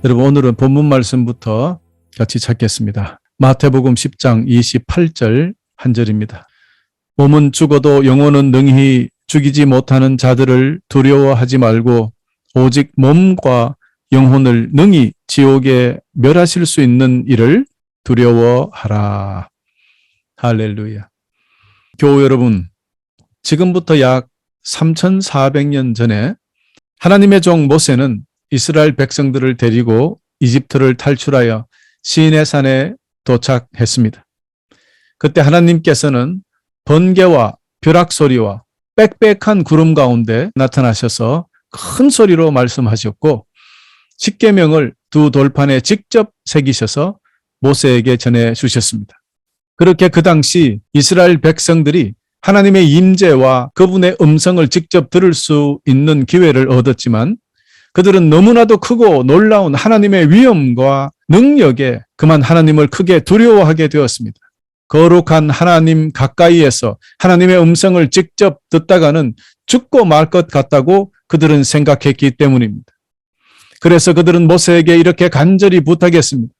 여러분, 오늘은 본문 말씀부터 같이 찾겠습니다. 마태복음 10장 28절 한 절입니다. 몸은 죽어도 영혼은 능히 죽이지 못하는 자들을 두려워하지 말고 오직 몸과 영혼을 능히 지옥에 멸하실 수 있는 이를 두려워하라. 할렐루야. 교우 여러분, 지금부터 약 3400년 전에 하나님의 종 모세는 이스라엘 백성들을 데리고 이집트를 탈출하여 시내 산에 도착했습니다. 그때 하나님께서는 번개와 벼락소리와 빽빽한 구름 가운데 나타나셔서 큰 소리로 말씀하셨고 십계명을 두 돌판에 직접 새기셔서 모세에게 전해주셨습니다. 그렇게 그 당시 이스라엘 백성들이 하나님의 임재와 그분의 음성을 직접 들을 수 있는 기회를 얻었지만 그들은 너무나도 크고 놀라운 하나님의 위엄과 능력에 그만 하나님을 크게 두려워하게 되었습니다. 거룩한 하나님 가까이에서 하나님의 음성을 직접 듣다가는 죽고 말 것 같다고 그들은 생각했기 때문입니다. 그래서 그들은 모세에게 이렇게 간절히 부탁했습니다.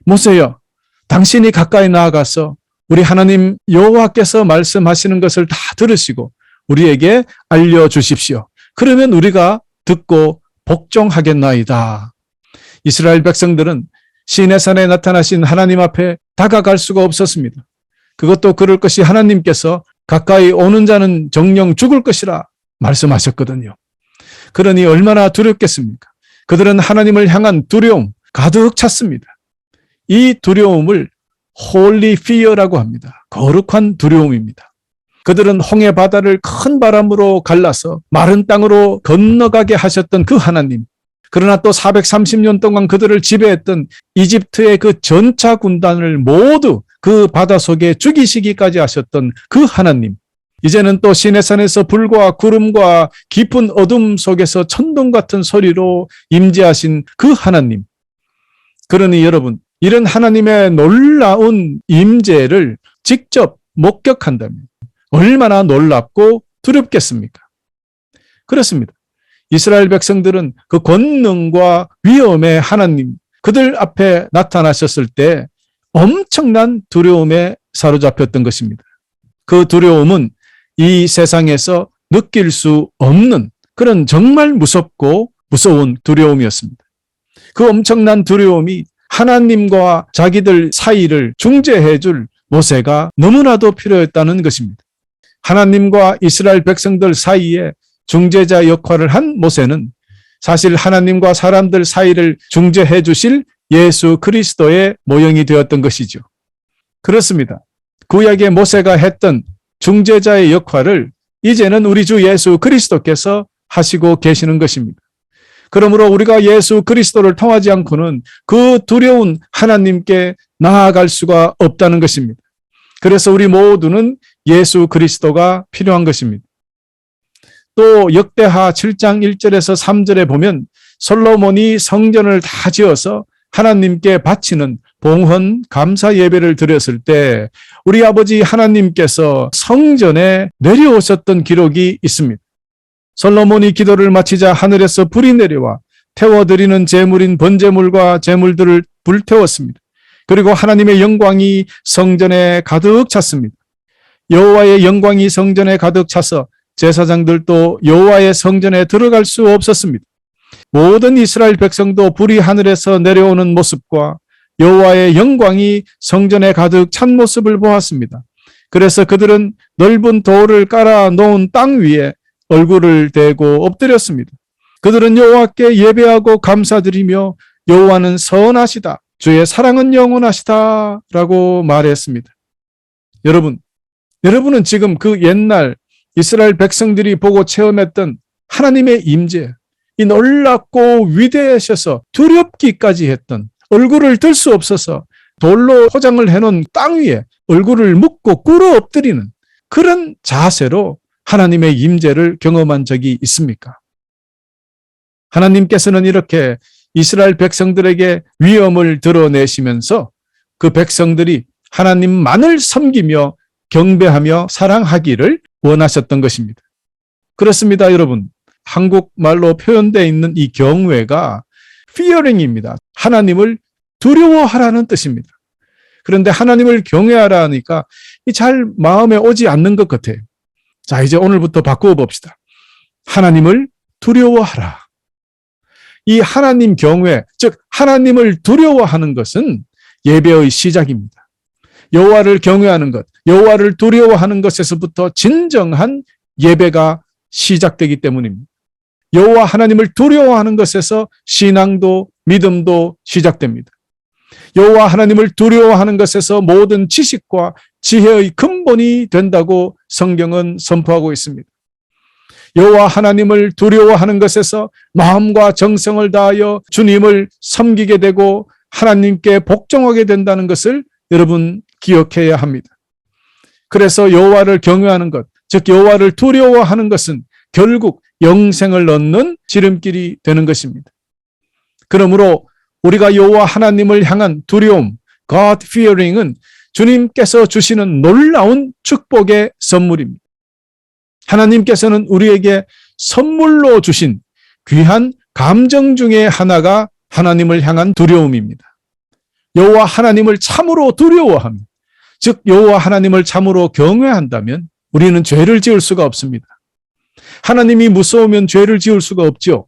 모세여, 당신이 가까이 나아가서 우리 하나님 여호와께서 말씀하시는 것을 다 들으시고 우리에게 알려주십시오. 그러면 우리가 듣고 복종하겠나이다. 이스라엘 백성들은 시내산에 나타나신 하나님 앞에 다가갈 수가 없었습니다. 그것도 그럴 것이 하나님께서 가까이 오는 자는 정령 죽을 것이라 말씀하셨거든요. 그러니 얼마나 두렵겠습니까? 그들은 하나님을 향한 두려움 가득 찼습니다. 이 두려움을 Holy Fear라고 합니다. 거룩한 두려움입니다. 그들은 홍해 바다를 큰 바람으로 갈라서 마른 땅으로 건너가게 하셨던 그 하나님, 그러나 또 430년 동안 그들을 지배했던 이집트의 그 전차 군단을 모두 그 바다 속에 죽이시기까지 하셨던 그 하나님, 이제는 또 시내산에서 불과 구름과 깊은 어둠 속에서 천둥 같은 소리로 임재하신 그 하나님. 그러니 여러분, 이런 하나님의 놀라운 임재를 직접 목격한다면 얼마나 놀랍고 두렵겠습니까? 그렇습니다. 이스라엘 백성들은 그 권능과 위엄의 하나님, 그들 앞에 나타나셨을 때 엄청난 두려움에 사로잡혔던 것입니다. 그 두려움은 이 세상에서 느낄 수 없는 그런 정말 무섭고 무서운 두려움이었습니다. 그 엄청난 두려움이 하나님과 자기들 사이를 중재해 줄 모세가 너무나도 필요했다는 것입니다. 하나님과 이스라엘 백성들 사이에 중재자 역할을 한 모세는 사실 하나님과 사람들 사이를 중재해 주실 예수 그리스도의 모형이 되었던 것이죠. 그렇습니다. 구약의 모세가 했던 중재자의 역할을 이제는 우리 주 예수 그리스도께서 하시고 계시는 것입니다. 그러므로 우리가 예수 그리스도를 통하지 않고는 그 두려운 하나님께 나아갈 수가 없다는 것입니다. 그래서 우리 모두는 예수 그리스도가 필요한 것입니다. 또 역대하 7장 1절에서 3절에 보면 솔로몬이 성전을 다 지어서 하나님께 바치는 봉헌 감사 예배를 드렸을 때 우리 아버지 하나님께서 성전에 내려오셨던 기록이 있습니다. 솔로몬이 기도를 마치자 하늘에서 불이 내려와 태워드리는 제물인 번제물과 제물들을 불태웠습니다. 그리고 하나님의 영광이 성전에 가득 찼습니다. 여호와의 영광이 성전에 가득 차서 제사장들도 여호와의 성전에 들어갈 수 없었습니다. 모든 이스라엘 백성도 불이 하늘에서 내려오는 모습과 여호와의 영광이 성전에 가득 찬 모습을 보았습니다. 그래서 그들은 넓은 돌을 깔아 놓은 땅 위에 얼굴을 대고 엎드렸습니다. 그들은 여호와께 예배하고 감사드리며 여호와는 선하시다, 주의 사랑은 영원하시다 라고 말했습니다. 여러분은 지금 그 옛날 이스라엘 백성들이 보고 체험했던 하나님의 임재, 이 놀랍고 위대하셔서 두렵기까지 했던 얼굴을 들 수 없어서 돌로 포장을 해놓은 땅 위에 얼굴을 묻고 꿇어 엎드리는 그런 자세로 하나님의 임재를 경험한 적이 있습니까? 하나님께서는 이렇게 이스라엘 백성들에게 위엄을 드러내시면서 그 백성들이 하나님만을 섬기며 경배하며 사랑하기를 원하셨던 것입니다. 그렇습니다, 여러분. 한국말로 표현되어 있는 이 경외가 fearing입니다. 하나님을 두려워하라는 뜻입니다. 그런데 하나님을 경외하라 하니까 잘 마음에 오지 않는 것 같아요. 자, 이제 오늘부터 바꾸어 봅시다. 하나님을 두려워하라. 이 하나님 경외, 즉 하나님을 두려워하는 것은 예배의 시작입니다. 여호와를 경외하는 것, 여호와를 두려워하는 것에서부터 진정한 예배가 시작되기 때문입니다. 여호와 하나님을 두려워하는 것에서 신앙도 믿음도 시작됩니다. 여호와 하나님을 두려워하는 것에서 모든 지식과 지혜의 근본이 된다고 성경은 선포하고 있습니다. 여호와 하나님을 두려워하는 것에서 마음과 정성을 다하여 주님을 섬기게 되고 하나님께 복종하게 된다는 것을 여러분 기억해야 합니다. 그래서 여호와를 경외하는 것, 즉 여호와를 두려워하는 것은 결국 영생을 얻는 지름길이 되는 것입니다. 그러므로 우리가 여호와 하나님을 향한 두려움, God fearing은 주님께서 주시는 놀라운 축복의 선물입니다. 하나님께서는 우리에게 선물로 주신 귀한 감정 중에 하나가 하나님을 향한 두려움입니다. 여호와 하나님을 참으로 두려워하며, 즉 여호와 하나님을 참으로 경외한다면 우리는 죄를 지을 수가 없습니다. 하나님이 무서우면 죄를 지을 수가 없죠.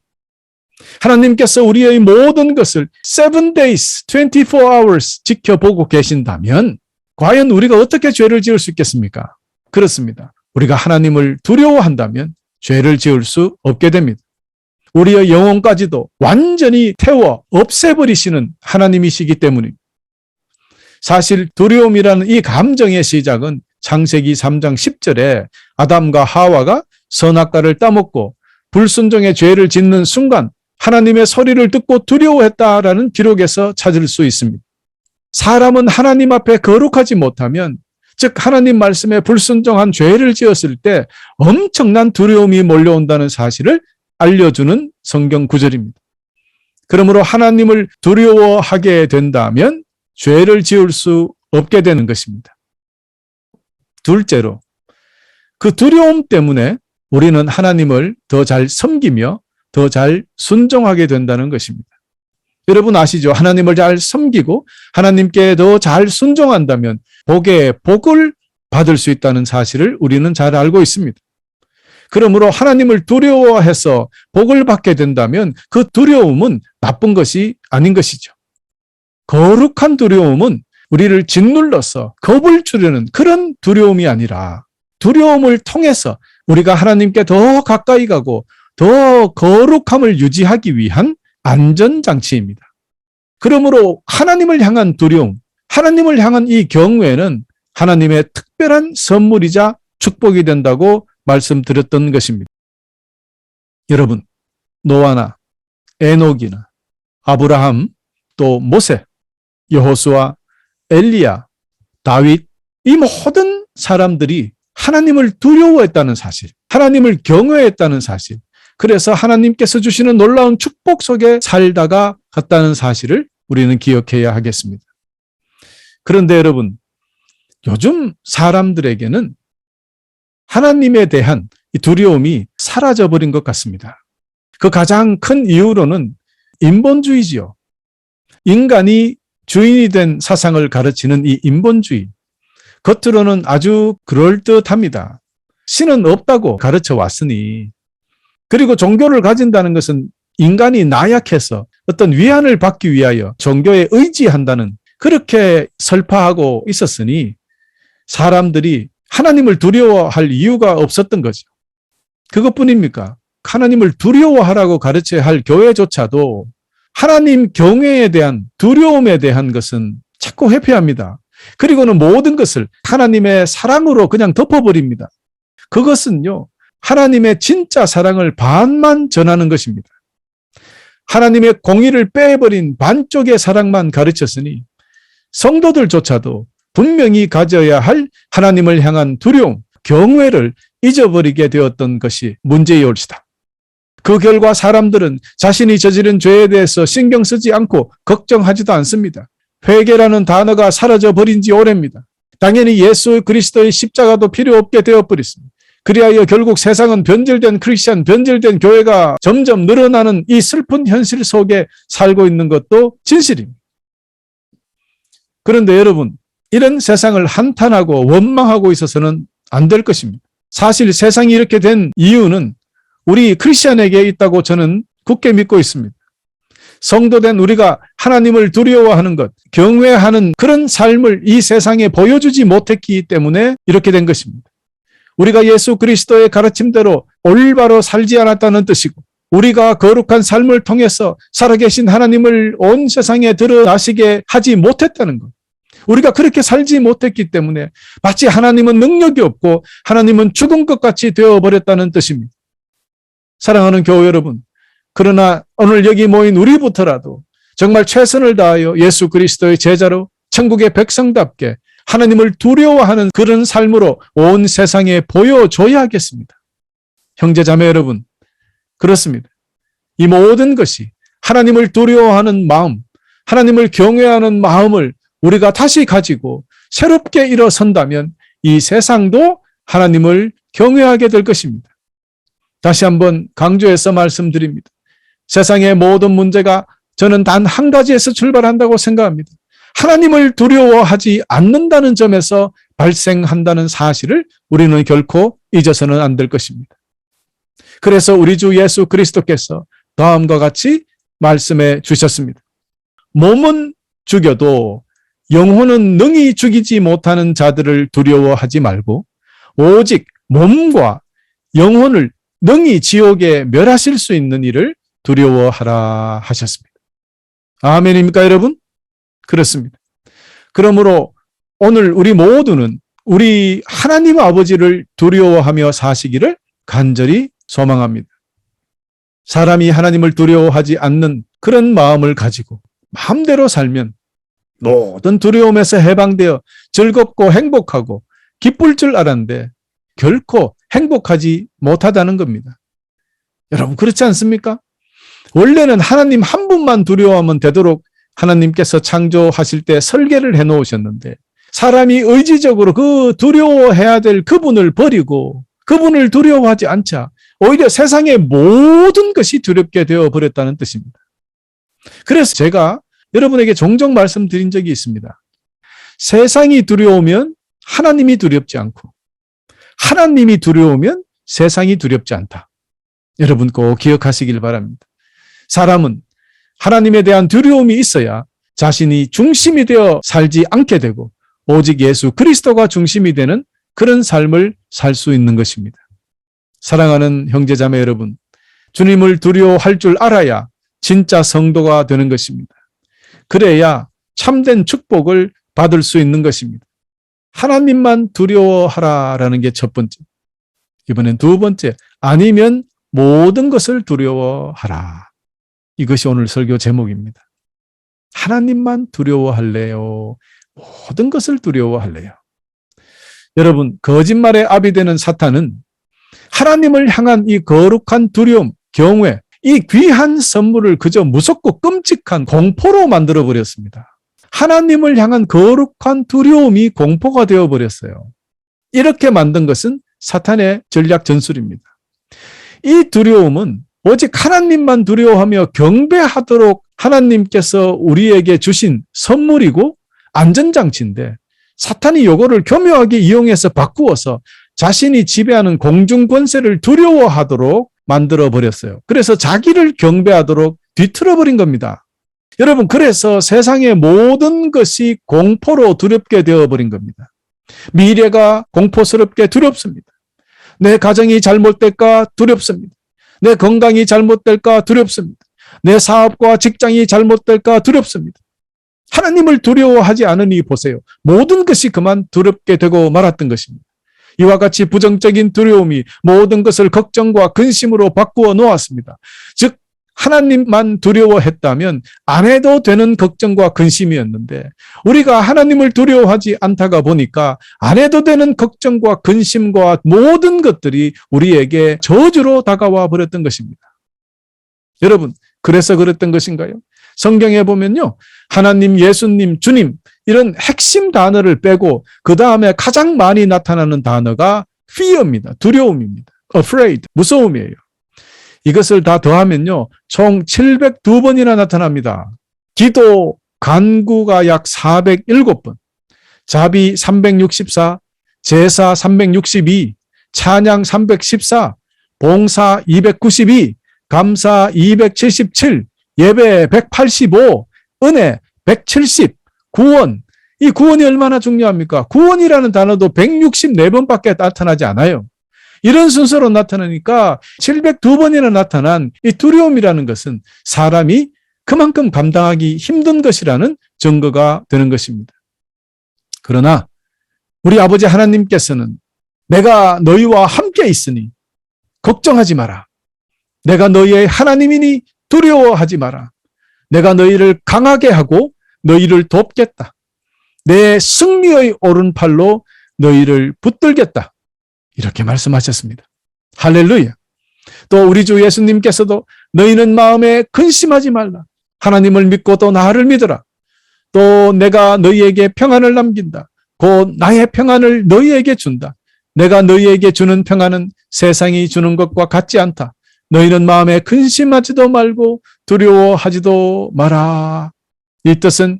하나님께서 우리의 모든 것을 7 days, 24 hours 지켜보고 계신다면 과연 우리가 어떻게 죄를 지을 수 있겠습니까? 그렇습니다. 우리가 하나님을 두려워한다면 죄를 지을 수 없게 됩니다. 우리의 영혼까지도 완전히 태워 없애버리시는 하나님이시기 때문입니다. 사실 두려움이라는 이 감정의 시작은 창세기 3장 10절에 아담과 하와가 선악과를 따먹고 불순종의 죄를 짓는 순간 하나님의 소리를 듣고 두려워했다라는 기록에서 찾을 수 있습니다. 사람은 하나님 앞에 거룩하지 못하면, 즉 하나님 말씀에 불순종한 죄를 지었을 때 엄청난 두려움이 몰려온다는 사실을 알려주는 성경 구절입니다. 그러므로 하나님을 두려워하게 된다면 죄를 지을 수 없게 되는 것입니다. 둘째로, 그 두려움 때문에 우리는 하나님을 더 잘 섬기며 더 잘 순종하게 된다는 것입니다. 여러분 아시죠? 하나님을 잘 섬기고 하나님께 더 잘 순종한다면 복에 복을 받을 수 있다는 사실을 우리는 잘 알고 있습니다. 그러므로 하나님을 두려워해서 복을 받게 된다면 그 두려움은 나쁜 것이 아닌 것이죠. 거룩한 두려움은 우리를 짓눌러서 겁을 주려는 그런 두려움이 아니라 두려움을 통해서 우리가 하나님께 더 가까이 가고 더 거룩함을 유지하기 위한 안전장치입니다. 그러므로 하나님을 향한 두려움, 하나님을 향한 이 경외는 하나님의 특별한 선물이자 축복이 된다고 말씀드렸던 것입니다. 여러분, 노아나 에녹이나 아브라함, 또 모세, 여호수아, 엘리야, 다윗, 이 모든 사람들이 하나님을 두려워했다는 사실, 하나님을 경외했다는 사실, 그래서 하나님께서 주시는 놀라운 축복 속에 살다가 갔다는 사실을 우리는 기억해야 하겠습니다. 그런데 여러분, 요즘 사람들에게는 하나님에 대한 이 두려움이 사라져버린 것 같습니다. 그 가장 큰 이유로는 인본주의지요. 인간이 주인이 된 사상을 가르치는 이 인본주의. 겉으로는 아주 그럴듯합니다. 신은 없다고 가르쳐 왔으니, 그리고 종교를 가진다는 것은 인간이 나약해서 어떤 위안을 받기 위하여 종교에 의지한다는, 그렇게 설파하고 있었으니 사람들이 하나님을 두려워할 이유가 없었던 거죠. 그것뿐입니까? 하나님을 두려워하라고 가르쳐야 할 교회조차도 하나님 경외에 대한 두려움에 대한 것은 자꾸 회피합니다. 그리고는 모든 것을 하나님의 사랑으로 그냥 덮어버립니다. 그것은요, 하나님의 진짜 사랑을 반만 전하는 것입니다. 하나님의 공의를 빼버린 반쪽의 사랑만 가르쳤으니 성도들조차도 분명히 가져야 할 하나님을 향한 두려움, 경외를 잊어버리게 되었던 것이 문제이올시다. 그 결과 사람들은 자신이 저지른 죄에 대해서 신경 쓰지 않고 걱정하지도 않습니다. 회개라는 단어가 사라져버린 지 오래입니다. 당연히 예수 그리스도의 십자가도 필요 없게 되어버렸습니다. 그리하여 결국 세상은 변질된 크리스천, 변질된 교회가 점점 늘어나는 이 슬픈 현실 속에 살고 있는 것도 진실입니다. 그런데 여러분, 이런 세상을 한탄하고 원망하고 있어서는 안 될 것입니다. 사실 세상이 이렇게 된 이유는 우리 크리스천에게 있다고 저는 굳게 믿고 있습니다. 성도된 우리가 하나님을 두려워하는 것, 경외하는 그런 삶을 이 세상에 보여주지 못했기 때문에 이렇게 된 것입니다. 우리가 예수 그리스도의 가르침대로 올바로 살지 않았다는 뜻이고, 우리가 거룩한 삶을 통해서 살아계신 하나님을 온 세상에 드러나시게 하지 못했다는 것. 우리가 그렇게 살지 못했기 때문에 마치 하나님은 능력이 없고 하나님은 죽은 것 같이 되어버렸다는 뜻입니다. 사랑하는 교회 여러분, 그러나 오늘 여기 모인 우리부터라도 정말 최선을 다하여 예수 그리스도의 제자로 천국의 백성답게 하나님을 두려워하는 그런 삶으로 온 세상에 보여줘야 하겠습니다. 형제자매 여러분, 그렇습니다. 이 모든 것이 하나님을 두려워하는 마음, 하나님을 경외하는 마음을 우리가 다시 가지고 새롭게 일어선다면 이 세상도 하나님을 경외하게 될 것입니다. 다시 한번 강조해서 말씀드립니다. 세상의 모든 문제가 저는 단 한 가지에서 출발한다고 생각합니다. 하나님을 두려워하지 않는다는 점에서 발생한다는 사실을 우리는 결코 잊어서는 안 될 것입니다. 그래서 우리 주 예수 그리스도께서 다음과 같이 말씀해 주셨습니다. 몸은 죽여도 영혼은 능히 죽이지 못하는 자들을 두려워하지 말고 오직 몸과 영혼을 능히 지옥에 멸하실 수 있는 이를 두려워하라 하셨습니다. 아멘입니까 여러분? 그렇습니다. 그러므로 오늘 우리 모두는 우리 하나님 아버지를 두려워하며 사시기를 간절히 소망합니다. 사람이 하나님을 두려워하지 않는 그런 마음을 가지고 마음대로 살면 모든 두려움에서 해방되어 즐겁고 행복하고 기쁠 줄 알았는데 결코 행복하지 못하다는 겁니다. 여러분 그렇지 않습니까? 원래는 하나님 한 분만 두려워하면 되도록 하나님께서 창조하실 때 설계를 해놓으셨는데 사람이 의지적으로 그 두려워해야 될 그분을 버리고 그분을 두려워하지 않자 오히려 세상의 모든 것이 두렵게 되어버렸다는 뜻입니다. 그래서 제가 여러분에게 종종 말씀드린 적이 있습니다. 세상이 두려우면 하나님이 두렵지 않고 하나님이 두려우면 세상이 두렵지 않다. 여러분 꼭 기억하시길 바랍니다. 사람은 하나님에 대한 두려움이 있어야 자신이 중심이 되어 살지 않게 되고 오직 예수 그리스도가 중심이 되는 그런 삶을 살 수 있는 것입니다. 사랑하는 형제자매 여러분, 주님을 두려워할 줄 알아야 진짜 성도가 되는 것입니다. 그래야 참된 축복을 받을 수 있는 것입니다. 하나님만 두려워하라라는 게 첫 번째. 이번엔 두 번째, 아니면 모든 것을 두려워하라. 이것이 오늘 설교 제목입니다. 하나님만 두려워할래요? 모든 것을 두려워할래요? 여러분, 거짓말의 압이 되는 사탄은 하나님을 향한 이 거룩한 두려움, 경외, 이 귀한 선물을 그저 무섭고 끔찍한 공포로 만들어버렸습니다. 하나님을 향한 거룩한 두려움이 공포가 되어버렸어요. 이렇게 만든 것은 사탄의 전략 전술입니다. 이 두려움은 오직 하나님만 두려워하며 경배하도록 하나님께서 우리에게 주신 선물이고 안전장치인데 사탄이 이거를 교묘하게 이용해서 바꾸어서 자신이 지배하는 공중권세를 두려워하도록 만들어버렸어요. 그래서 자기를 경배하도록 뒤틀어버린 겁니다. 여러분, 그래서 세상의 모든 것이 공포로 두렵게 되어버린 겁니다. 미래가 공포스럽게 두렵습니다. 내 가정이 잘못될까 두렵습니다. 내 건강이 잘못될까 두렵습니다. 내 사업과 직장이 잘못될까 두렵습니다. 하나님을 두려워하지 않으니 보세요. 모든 것이 그만 두렵게 되고 말았던 것입니다. 이와 같이 부정적인 두려움이 모든 것을 걱정과 근심으로 바꾸어 놓았습니다. 즉 하나님만 두려워했다면 안 해도 되는 걱정과 근심이었는데 우리가 하나님을 두려워하지 않다가 보니까 안 해도 되는 걱정과 근심과 모든 것들이 우리에게 저주로 다가와 버렸던 것입니다. 여러분, 그래서 그랬던 것인가요? 성경에 보면요, 하나님, 예수님, 주님 이런 핵심 단어를 빼고 그 다음에 가장 많이 나타나는 단어가 fear입니다. 두려움입니다. afraid, 무서움이에요. 이것을 다 더하면요, 총 702번이나 나타납니다. 기도, 간구가 약 407번, 자비 364, 제사 362, 찬양 314, 봉사 292, 감사 277, 예배 185, 은혜 170, 구원. 이 구원이 얼마나 중요합니까? 구원이라는 단어도 164번밖에 나타나지 않아요. 이런 순서로 나타나니까 702번이나 나타난 이 두려움이라는 것은 사람이 그만큼 감당하기 힘든 것이라는 증거가 되는 것입니다. 그러나 우리 아버지 하나님께서는 내가 너희와 함께 있으니 걱정하지 마라. 내가 너희의 하나님이니 두려워하지 마라. 내가 너희를 강하게 하고 너희를 돕겠다. 내 승리의 오른팔로 너희를 붙들겠다. 이렇게 말씀하셨습니다. 할렐루야. 또 우리 주 예수님께서도 너희는 마음에 근심하지 말라. 하나님을 믿고 또 나를 믿어라. 또 내가 너희에게 평안을 남긴다. 곧 나의 평안을 너희에게 준다. 내가 너희에게 주는 평안은 세상이 주는 것과 같지 않다. 너희는 마음에 근심하지도 말고 두려워하지도 마라. 이 뜻은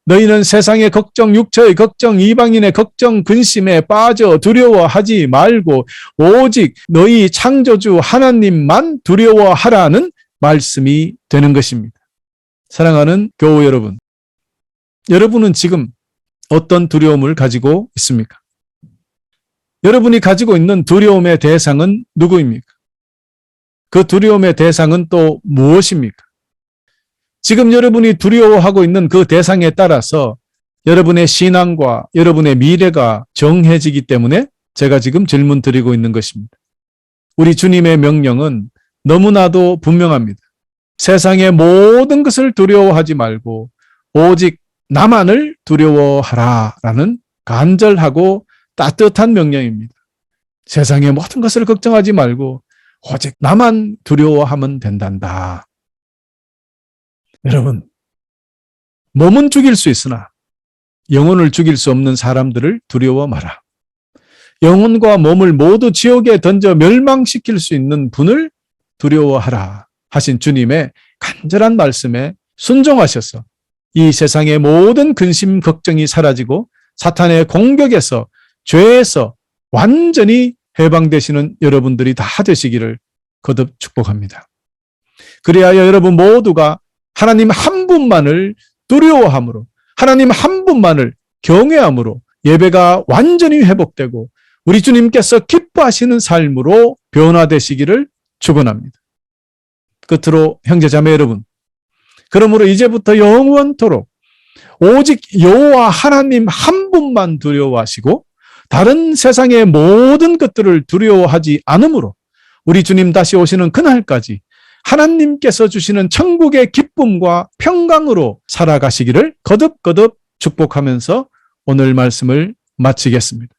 너희는 세상의 걱정, 육체의 걱정, 이방인의 걱정, 근심에 빠져 두려워하지 말고 오직 너희 창조주 하나님만 두려워하라는 말씀이 되는 것입니다. 사랑하는 교우 여러분, 여러분은 지금 어떤 두려움을 가지고 있습니까? 여러분이 가지고 있는 두려움의 대상은 누구입니까? 그 두려움의 대상은 또 무엇입니까? 지금 여러분이 두려워하고 있는 그 대상에 따라서 여러분의 신앙과 여러분의 미래가 정해지기 때문에 제가 지금 질문 드리고 있는 것입니다. 우리 주님의 명령은 너무나도 분명합니다. 세상의 모든 것을 두려워하지 말고 오직 나만을 두려워하라라는 간절하고 따뜻한 명령입니다. 세상의 모든 것을 걱정하지 말고 오직 나만 두려워하면 된단다. 여러분, 몸은 죽일 수 있으나 영혼을 죽일 수 없는 사람들을 두려워 마라. 영혼과 몸을 모두 지옥에 던져 멸망시킬 수 있는 분을 두려워하라 하신 주님의 간절한 말씀에 순종하셔서 이 세상의 모든 근심, 걱정이 사라지고 사탄의 공격에서, 죄에서 완전히 해방되시는 여러분들이 다 되시기를 거듭 축복합니다. 그리하여 여러분 모두가 하나님 한 분만을 두려워함으로, 하나님 한 분만을 경외함으로 예배가 완전히 회복되고 우리 주님께서 기뻐하시는 삶으로 변화되시기를 축원합니다. 끝으로 형제자매 여러분, 그러므로 이제부터 영원토록 오직 여호와 하나님 한 분만 두려워하시고 다른 세상의 모든 것들을 두려워하지 않으므로 우리 주님 다시 오시는 그날까지 하나님께서 주시는 천국의 기쁨과 평강으로 살아가시기를 거듭거듭 축복하면서 오늘 말씀을 마치겠습니다.